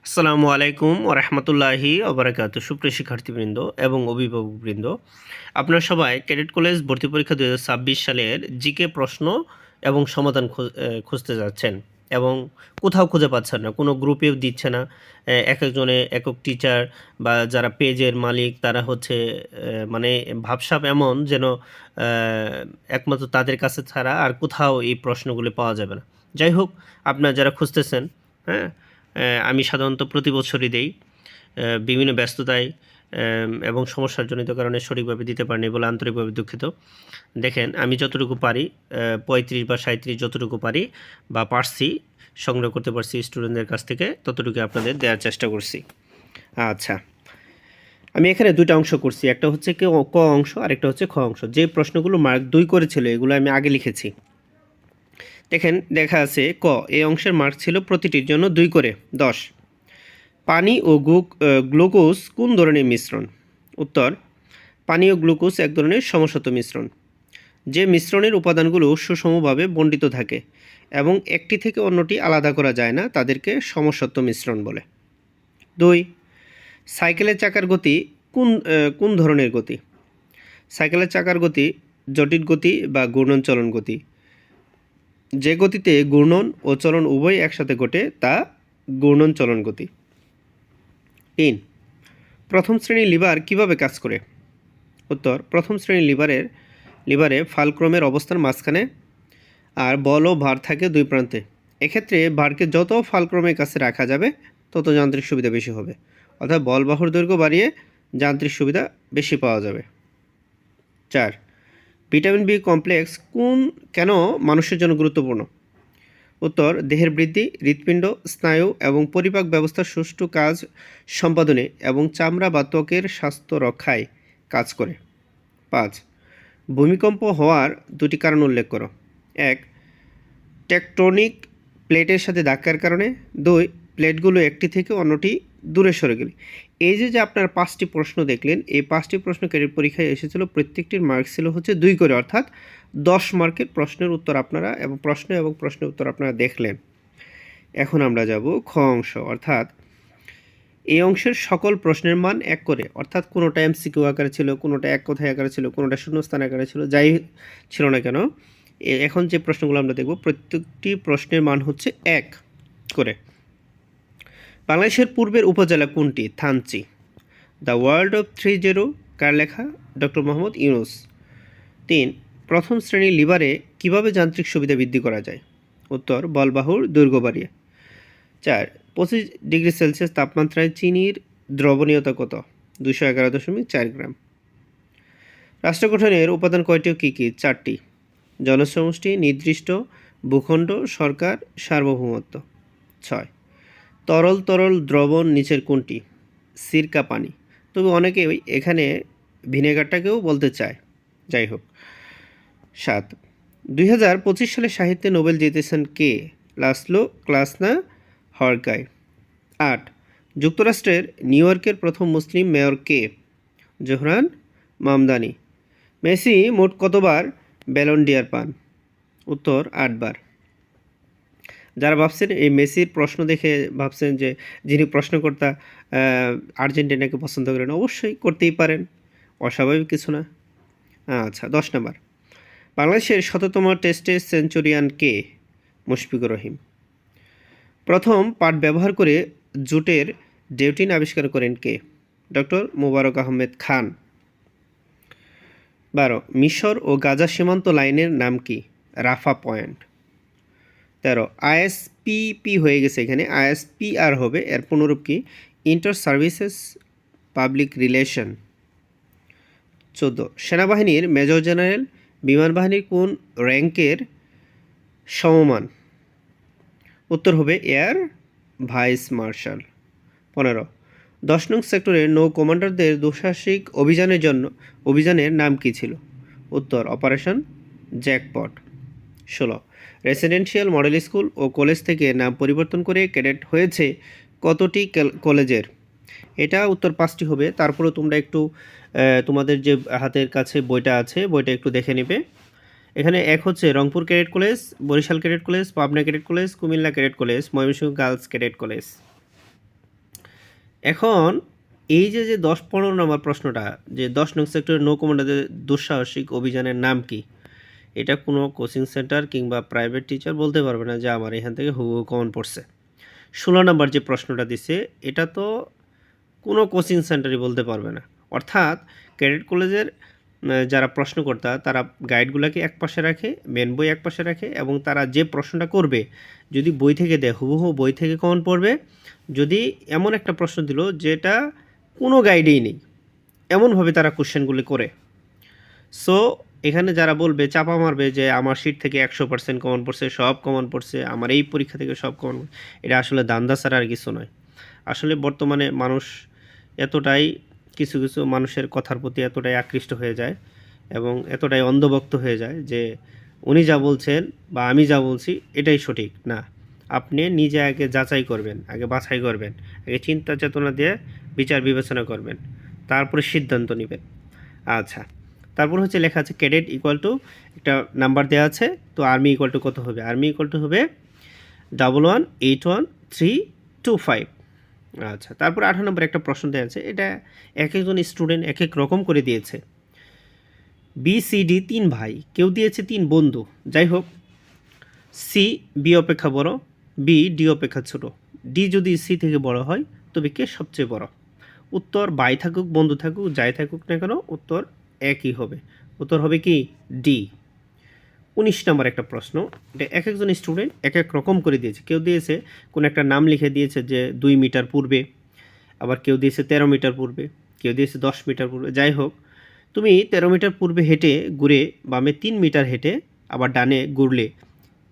আসসালামু আলাইকুম ওরহমতুল্লাহি ওবরাকাতু। সুপ্রিয় শিক্ষার্থীবৃন্দ এবং অভিভাবকবৃন্দ, আপনারা সবাই ক্যাডেট কলেজ ভর্তি পরীক্ষা 2026 সালের জিকে প্রশ্ন এবং সমাধান খুঁজতে যাচ্ছেন এবং কোথাও খুঁজে পাচ্ছেন না, কোনো গ্রুপেও দিচ্ছে না। এক একজনে একক টিচার বা যারা পেজের মালিক তারা হচ্ছে মানে ভাবসাব এমন যেন একমাত্র তাদের কাছে ছাড়া আর কোথাও এই প্রশ্নগুলি পাওয়া যাবে না। যাই হোক, আপনারা যারা খুঁজতেছেন, হ্যাঁ, আমি সাধারণত প্রতি বছরই দেই। বিভিন্ন ব্যস্ততায় এবং সমস্যাজনিত কারণে সঠিকভাবে দিতে পারিনি বলে আন্তরিকভাবে দুঃখিত। দেখেন, আমি যতটুকু পারি 35 বা 37 যতটুকু পারি বা পারছি সংগ্রহ করতে পারছি স্টুডেন্টদের কাছ থেকে, ততটুকু আপনাদের দেওয়ার চেষ্টা করছি। আচ্ছা, আমি এখানে দুইটা অংশ করছি, একটা হচ্ছে ক অংশ আর একটা হচ্ছে খ অংশ। যে প্রশ্নগুলো মার্ক 2 করেছিল এগুলো আমি আগে লিখেছি। দেখেন, দেখা আছে ক এই অংশের মার্ক ছিল প্রতিটির জন্য 2 করে 10। পানি ও গ্লুকোজ কোন ধরনের মিশ্রণ? উত্তর, পানি ও গ্লুকোজ এক ধরনের সমসত্ব মিশ্রণ। যে মিশ্রণের উপাদানগুলো সুষমভাবে বণ্টিত থাকে এবং একটি থেকে অন্যটি আলাদা করা যায় না তাদেরকে সমসত্ব মিশ্রণ বলে। 2, সাইকেলের চাকার গতি কোন ধরনের গতি? সাইকেলের চাকার গতি জটিল গতি বা ঘূর্ণন চলন গতি। যে গতিতে ঘূর্ণন ও চলন উভয় একসাথে ঘটে তা ঘূর্ণন চলন গতি। 3, প্রথম শ্রেণীর লিভার কিভাবে কাজ করে? উত্তর, প্রথম শ্রেণীর লিভারে ফালক্রমের অবস্থান মাঝখানে আর বল ও ভার থাকে দুই প্রান্তে। এক্ষেত্রে ভারকে যত ফালক্রমের কাছে রাখা যাবে তত যান্ত্রিক সুবিধা বেশি হবে, অর্থাৎ বল বাহুর দৈর্ঘ্য বাড়িয়ে যান্ত্রিক সুবিধা বেশি পাওয়া যাবে। 4, ভিটামিন বি কমপ্লেক্স কেন মানুষের জন্য গুরুত্বপূর্ণ? উত্তর, দেহের বৃদ্ধি, হৃৎপিণ্ড, স্নায়ু এবং পরিপাক ব্যবস্থার সুষ্ঠু কাজ সম্পাদনে এবং চামড়া বা ত্বকের স্বাস্থ্য রক্ষায় কাজ করে। 5, ভূমিকম্প হওয়ার দুটি কারণ উল্লেখ করো। 1, টেকটনিক প্লেটের সাথে ধাক্কার কারণে। 2, প্লেটগুলো একটি থেকে অন্যটি দূরে সরে গেলে। এই যে আপনার 5টি প্রশ্ন দেখলেন, এই 5টি প্রশ্ন ক্যাডেট পরীক্ষায় এসেছিল, প্রত্যেকটির মার্ক ছিল হচ্ছে 2 করে, অর্থাৎ 10 মার্কের প্রশ্নের উত্তর আপনারা প্রশ্নের উত্তর আপনারা দেখলেন। এখন আমরা যাব খ অংশ, অর্থাৎ এই অংশের সকল প্রশ্নের মান 1 করে, অর্থাৎ কোনোটা এমসিকিউ আকারে ছিল, কোনোটা এক কথায় আকারে ছিল, কোনোটা শূন্যস্থান আকারে ছিল, যাই ছিল না কেন এখন যে প্রশ্নগুলো আমরা দেখব প্রত্যেকটি প্রশ্নের মান হচ্ছে 1 করে। বাংলাদেশের পূর্বের উপজেলা কোনটি? থানচি। দ্য ওয়ার্ল্ড অফ 30 কার লেখা? ডক্টর মোহাম্মদ ইউনুস। 3, প্রথম শ্রেণীর লিভারে কিভাবে যান্ত্রিক সুবিধা বৃদ্ধি করা যায়? উত্তর, বলবাহুর দৈর্ঘ্য বাড়িয়ে। 4, 25 ডিগ্রি সেলসিয়াস তাপমাত্রায় চিনির দ্রবণীয়তা কত? 211.4 গ্রাম। রাষ্ট্র গঠনের উপাদান কয়টি ও কী কী? 4টি। জনসমষ্টি, নির্দিষ্ট, ভূখণ্ড, সরকার, সার্বভৌমত্ব। 6, তরল দ্রবণ নিচের কোনটি? সিরকা পানি। তবে অনেকে এখানে ভিনেগারটাকেও বলতে চায়, যাই হোক। 7, 2025 সালে সাহিত্যে নোবেল জিতেছেন কে? লাসলো ক্লাসনা হরকাই। 8, যুক্তরাষ্ট্রের নিউ ইয়র্কের প্রথম মুসলিম mayor K? Zohran Mamdani. Messi মোট কতবার ব্যালন ডি'র পান? উত্তর, 8 বার। যারা ভাবছেন এই মেসির প্রশ্ন দেখে ভাবছেন যে যিনি প্রশ্নকর্তা আর্জেন্টিনাকে পছন্দ করেন, অবশ্যই করতেই পারেন, অস্বাভাবিক কিছু না। আচ্ছা, 10 নম্বর, বাংলাদেশের ১৭তম টেস্টে সেঞ্চুরিয়ান কে? মুশফিকুর রহিম। প্রথম পাট ব্যবহার করে জুটের ডেউটিন আবিষ্কার করেন কে? ডক্টর মোবারক আহমেদ খান। 12, মিশর ও গাজা সীমান্ত লাইনের নাম কি? রাফা পয়েন্ট। 13, আইএসপিপি হয়ে গেছে, এখানে আইএসপিআর হবে, এর পুনরূপ কি? Inter services public relation. 14, সেনাবাহিনীর মেজর জেনারেল বিমান বাহিনীর কোন র্যাঙ্কের সমমান? উত্তর হবে এয়ার ভাইস মার্শাল। 15, 10 নং সেক্টরের নৌ কমান্ডারদের দুঃসাহসিক অভিযানের নাম কী ছিল? উত্তর, operation jackpot. 16, residential model school ও কলেজ থেকে নাম পরিবর্তন করে ক্যাডেট হয়েছে কতটি কলেজের? এটা উত্তর 5টি হবে। তারপরেও তোমরা একটু তোমাদের যে হাতের কাছে বইটা আছে বইটা একটু দেখে নেবে। এখানে 1 হচ্ছে Rangpur cadet college, Barishal cadet college, Pabna cadet college, Cumilla cadet college, Mymensingh girls cadet college. এখন এই যে 10-15 নম্বর প্রশ্নটা, যে 10 নং সেক্টরের নৌ কমান্ডারদের দুঃসাহসিক অভিযানের নাম কি? এটা কোনো কোচিং সেন্টার কিংবা প্রাইভেট টিচার বলতে পারবে না যে আমার এখান থেকে হুবহু কমন পড়ছে। 16 নম্বর যে প্রশ্নটা দিছে, এটা তো কোনো কোচিং সেন্টারই বলতে পারবে না। অর্থাৎ ক্যাডেট কলেজের যারা প্রশ্নকর্তা তারা গাইডগুলোকে একপাশে রাখে, মেন বই একপাশে রাখে, এবং তারা যে প্রশ্নটা করবে যদি বই থেকে দেয় হুবহু বই থেকে কমন পড়বে। যদি এমন একটা প্রশ্ন দিল যেটা কোনো গাইডেই নেই, এমনভাবে তারা কোশ্চেনগুলি করে। সো এখানে যারা বলবে, চাপা মারবে যে আমার শিট থেকে 100% কমন পড়ছে, সব কমন পড়ছে, আমার এই পরীক্ষা থেকে সব কমন, এটা আসলে দান্দা ছাড়া আর কিছু নয়। আসলে বর্তমানে মানুষ এতটাই কিছু কিছু মানুষের কথার প্রতি এতটাই আকৃষ্ট হয়ে যায় এবং এতটাই অন্ধভক্ত হয়ে যায় যে উনি যা বলছেন বা আমি যা বলছি এটাই সঠিক না। আপনি নিজে আগে যাচাই করবেন, আগে বাছাই করবেন, আগে চিন্তা চেতনা দিয়ে বিচার বিবেচনা করবেন, তারপরে সিদ্ধান্ত নেবেন। আচ্ছা, তারপর হচ্ছে লেখা আছে ক্যাডেট ইকুয়াল টু একটা নাম্বার দেওয়া আছে, তো আর্মি ইকুয়াল টু কত হবে? আর্মি ইকুয়াল টু হবে 11811325। আচ্ছা, তারপর 18 নম্বর একটা প্রশ্ন দেওয়া আছে, এটা এক একজন স্টুডেন্ট এক এক রকম করে দিয়েছে। BCD 3 ভাই, কেউ দিয়েছে 3 বন্ধু। যাই হোক, সি বি অপেক্ষা বড়, বি ডি অপেক্ষা ছোট, ডি যদি সি থেকে বড় হয় তবে কে সবচেয়ে বড়? উত্তর ভাই থাকুক বন্ধু থাকুক যাই থাকুক না কেন উত্তর একই হবে। উত্তর হবে কি? ডি। 19 নম্বর একটা প্রশ্ন, এটা এক একজন স্টুডেন্ট এক এক রকম করে দিয়েছে। কেউ দিয়েছে কোনো একটা নাম লিখে দিয়েছে যে 2 মিটার পূর্বে, আবার কেউ দিয়েছে 13 মিটার পূর্বে, কেউ দিয়েছে 10 মিটার পূর্বে। যাই হোক, তুমি 13 মিটার পূর্বে হেঁটে ঘুরে বামে 3 মিটার হেঁটে আবার ডানে ঘুরলে,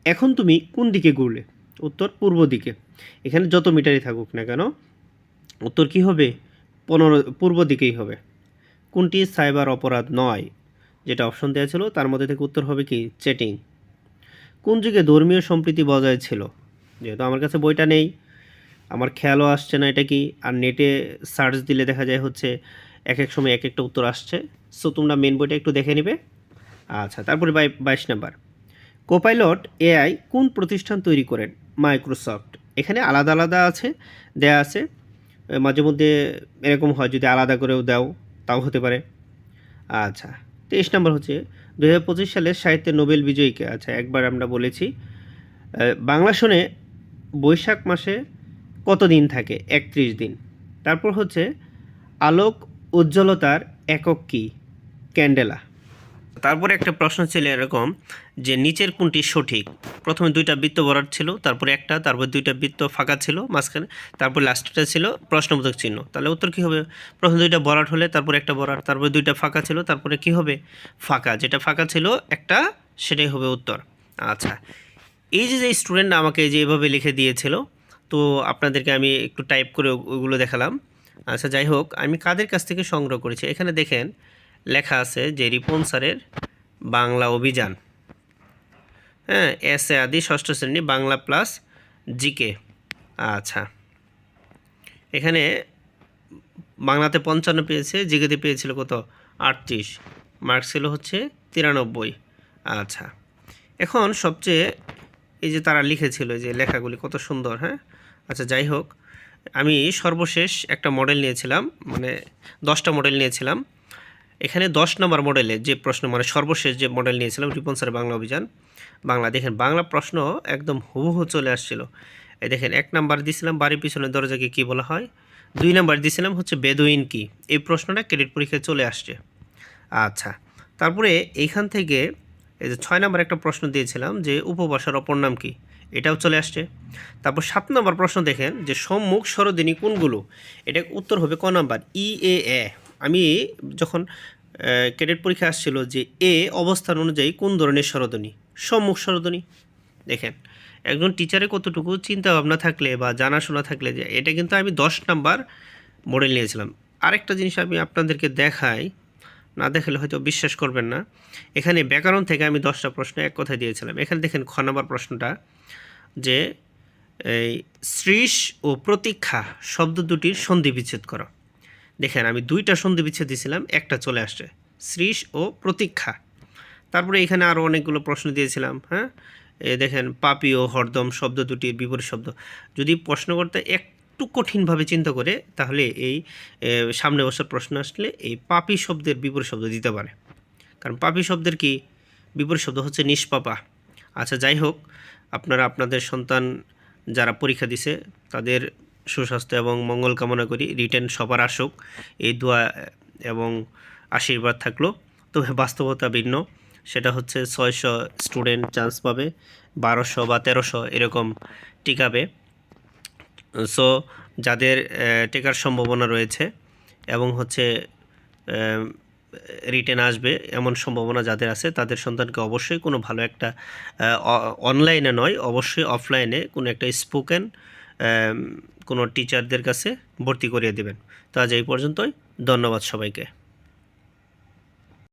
এখন তুমি কোন দিকে ঘুরলে? উত্তর পূর্ব দিকে। এখানে যত মিটারই থাকুক না কেন উত্তর কি হবে? 15 পূর্ব দিকেই হবে। কোনটি সাইবার অপরাধ নয়? যেটা অপশন দেওয়া ছিল তার মধ্যে থেকে উত্তর হবে কি? চ্যাটিং। কোন যুগে ধর্মীয় সম্প্রীতি বজায় ছিল? যেহেতু আমার কাছে বইটা নেই, আমার খেয়ালও আসছে না এটা কি, আর নেটে সার্চ দিলে দেখা যায় হচ্ছে এক এক সময় এক একটা উত্তর আসছে। সো তোমরা মেন বইটা একটু দেখে নিবে। আচ্ছা, তারপরে 22 নাম্বার, কোপাইলট এআই কোন প্রতিষ্ঠান তৈরি করেন? মাইক্রোসফট। এখানে আলাদা আলাদা আছে, দেয়া আছে, মাঝে মধ্যে এরকম হয় যদি আলাদা করেও দাও তাও হতে পারে। আচ্ছা, 23 নম্বর হচ্ছে 2025 সালের সাহিত্যে নোবেল বিজয়ীকে। আচ্ছা, একবার আমরা বলেছি বাংলা শোনে বৈশাখ মাসে কত দিন থাকে? 31 দিন। তারপর হচ্ছে আলোক উজ্জ্বলতার একক কি? ক্যান্ডেলা। তারপরে একটা প্রশ্ন ছিল এরকম যে নিচের কোনটি সঠিক? প্রথমে 2টা বৃত্ত ভরাট ছিল, তারপরে একটা, তারপর 2টা বৃত্ত ফাঁকা ছিল মাঝখানে, তারপর লাস্টটা ছিল প্রশ্নবোধক চিহ্ন। তাহলে উত্তর কী হবে? প্রথম 2টা ভরাট হলে তারপর একটা ভরাট, তারপরে 2টা ফাঁকা ছিল, তারপরে কি হবে? ফাঁকা। যেটা ফাঁকা ছিল একটা, সেটাই হবে উত্তর। আচ্ছা, এই যে স্টুডেন্ট আমাকে যে এভাবে লিখে দিয়েছিল, তো আপনাদেরকে আমি একটু টাইপ করে ওগুলো দেখালাম। আচ্ছা, যাই হোক, আমি কাদের কাছ থেকে সংগ্রহ করেছি এখানে দেখেন লেখা আছে যে রিপন স্যারের বাংলা অভিযান, হ্যাঁ, এসএ আদি ষষ্ঠ শ্রেণী বাংলা প্লাস জিকে। আচ্ছা, এখানে বাংলাতে 55 পেয়েছে, জিকেতে পেয়েছিল কত? 38, মার্কস ছিল হচ্ছে 93। আচ্ছা, এখন সবচেয়ে এই যে তারা লিখেছিল যে লেখাগুলি কত সুন্দর, হ্যাঁ। আচ্ছা, যাই হোক, আমি সর্বশেষ একটা মডেল নিয়েছিলাম, মানে 10টা মডেল নিয়েছিলাম। এখানে 10 নম্বর মডেলে যে প্রশ্ন, মানে সর্বশেষ যে মডেল নিয়েছিলাম রিপন স্যারের বাংলা অভিযান বাংলা, দেখেন বাংলা প্রশ্ন একদম হুবহু চলে আসছিল। এই দেখেন 1 নাম্বার দিয়েছিলাম বাড়ির পিছনের দরজাকে কী বলা হয়, 2 নাম্বার দিয়েছিলাম হচ্ছে বেদুইন কি। এই প্রশ্নটা ক্রেডিট পরীক্ষায় চলে আসছে। আচ্ছা, তারপরে এইখান থেকে এই যে 6 নাম্বার একটা প্রশ্ন দিয়েছিলাম যে উপভাষার অপর নাম কি, এটাও চলে আসছে। তারপর 7 নম্বর প্রশ্ন দেখেন যে সম্মুখ স্বরধ্বনি কোনগুলো, এটা উত্তর হবে ক নাম্বার? ই এ এ। আমি যখন ক্যাডেট পরীক্ষা আসছিল যে এ অবস্থান অনুযায়ী কোন ধরনের স্বরধ্বনি? সম্মুখ স্বরধ্বনি। দেখেন একজন টিচারে কতটুকু চিন্তা ভাবনা থাকলে বা জানাশোনা থাকলে, যে এটা কিন্তু আমি 10 নাম্বার মডেল নিয়েছিলাম। আরেকটা জিনিস আমি আপনাদেরকে দেখাই, না দেখালে হয়তো বিশ্বাস করবেন না। এখানে ব্যাকরণ থেকে আমি 10টা প্রশ্ন এক কথায় দিয়েছিলাম। এখানে দেখেন খ নাম্বার প্রশ্নটা যে এই শ্রীষ ও প্রতীক্ষা শব্দ দুটির সন্ধি বিচ্ছেদ করো। দেখেন আমি 2টা সন্ধি বিচ্ছেদ দিয়েছিলাম, একটা চলে আসছে, শ্রীষ ও প্রতীক্ষা। তারপরে এখানে আরও অনেকগুলো প্রশ্ন দিয়েছিলাম, হ্যাঁ। দেখেন পাপি ও হরদম শব্দ দুটির বিপরীত শব্দ। যদি প্রশ্ন করতে একটু একটু কঠিনভাবে চিন্তা করে, তাহলে এই সামনে বসার প্রশ্ন আসলে এই পাপী শব্দের বিপরীত শব্দ দিতে পারে। কারণ পাপী শব্দের কি বিপরীত শব্দ হচ্ছে নিষ্পাপা। আচ্ছা, যাই হোক, আপনারা আপনাদের সন্তান যারা পরীক্ষা দিছে তাদের সুস্বাস্থ্য এবং মঙ্গল কামনা করি। রিটেন সবার আসুক, এই দোয়া এবং আশীর্বাদ থাকলো। তবে বাস্তবতা ভিন্ন, সেটা হচ্ছে 600 স্টুডেন্ট চান্স পাবে, 1200 বা 1300 এরকম টিকাবে। সো যাদের টেকার সম্ভাবনা রয়েছে এবং হচ্ছে রিটেন আসবে এমন সম্ভাবনা যাদের আছে, তাদের সন্তানকে অবশ্যই কোনো ভালো একটা অনলাইনে নয়, অবশ্যই অফলাইনে কোনো একটা স্পোকেন কোনো টিচারদের কাছে ভর্তি করিয়ে দেবেন। তো আজ এই পর্যন্তই। ধন্যবাদ সবাইকে।